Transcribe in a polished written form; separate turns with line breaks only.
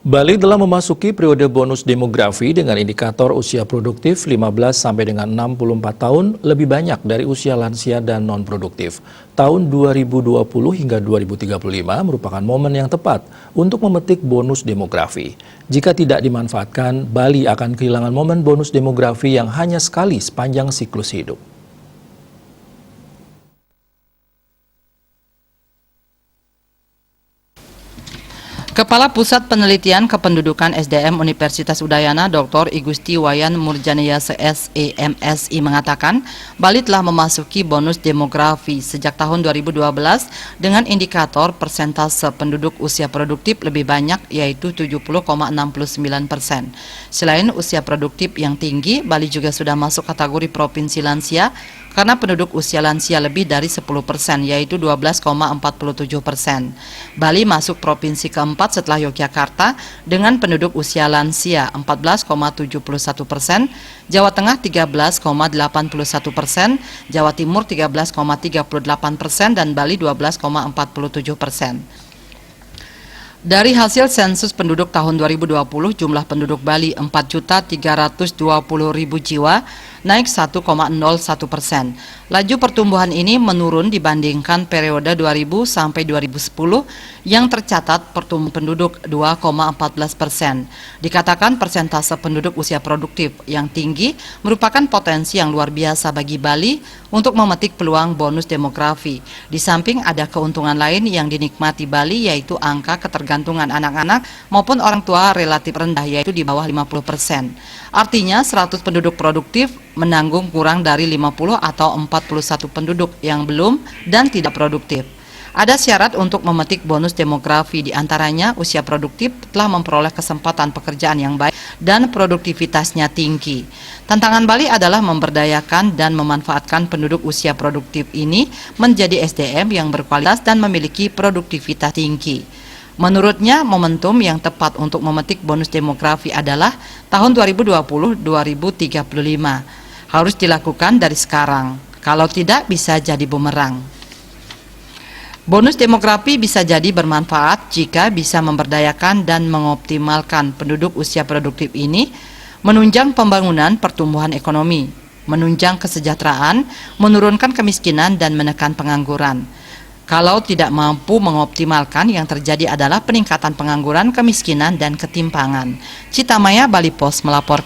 Bali telah memasuki periode bonus demografi dengan indikator usia produktif 15 sampai dengan 64 tahun lebih banyak dari usia lansia dan non-produktif. Tahun 2020 hingga 2035 merupakan momen yang tepat untuk memetik bonus demografi. Jika tidak dimanfaatkan, Bali akan kehilangan momen bonus demografi yang hanya sekali sepanjang siklus hidup.
Kepala Pusat Penelitian Kependudukan SDM Universitas Udayana Dr. Igusti Wayan Murjaniya SEMSI mengatakan, Bali telah memasuki bonus demografi sejak tahun 2012 dengan indikator persentase penduduk usia produktif lebih banyak yaitu 70,69%. Selain usia produktif yang tinggi, Bali juga sudah masuk kategori provinsi lansia karena penduduk usia lansia lebih dari 10% yaitu 12,47%. Bali masuk provinsi keempat setelah Yogyakarta dengan penduduk usia lansia 14,71%, Jawa Tengah 13,81%, Jawa Timur 13,38% dan Bali 12,47%. Dari hasil sensus penduduk tahun 2020, jumlah penduduk Bali 4.320.000 jiwa, naik 1,01%. Laju pertumbuhan ini menurun dibandingkan periode 2000 sampai 2010 yang tercatat pertumbuhan penduduk 2,14%. Dikatakan persentase penduduk usia produktif yang tinggi merupakan potensi yang luar biasa bagi Bali untuk memetik peluang bonus demografi. Di samping ada keuntungan lain yang dinikmati Bali yaitu angka ketergantungan anak-anak maupun orang tua relatif rendah yaitu di bawah 50%. Artinya 100 penduduk produktif menanggung kurang dari 50 atau 41 penduduk yang belum dan tidak produktif. Ada syarat untuk memetik bonus demografi, diantaranya usia produktif telah memperoleh kesempatan pekerjaan yang baik dan produktivitasnya tinggi. Tantangan Bali adalah memberdayakan dan memanfaatkan penduduk usia produktif ini menjadi SDM yang berkualitas dan memiliki produktivitas tinggi. Menurutnya, momentum yang tepat untuk memetik bonus demografi adalah tahun 2020-2035. Harus dilakukan dari sekarang, kalau tidak bisa jadi bumerang. Bonus demografi bisa jadi bermanfaat jika bisa memberdayakan dan mengoptimalkan penduduk usia produktif ini, menunjang pembangunan pertumbuhan ekonomi, menunjang kesejahteraan, menurunkan kemiskinan dan menekan pengangguran. Kalau tidak mampu mengoptimalkan, yang terjadi adalah peningkatan pengangguran, kemiskinan, dan ketimpangan. Citamaya, Bali Pos melaporkan.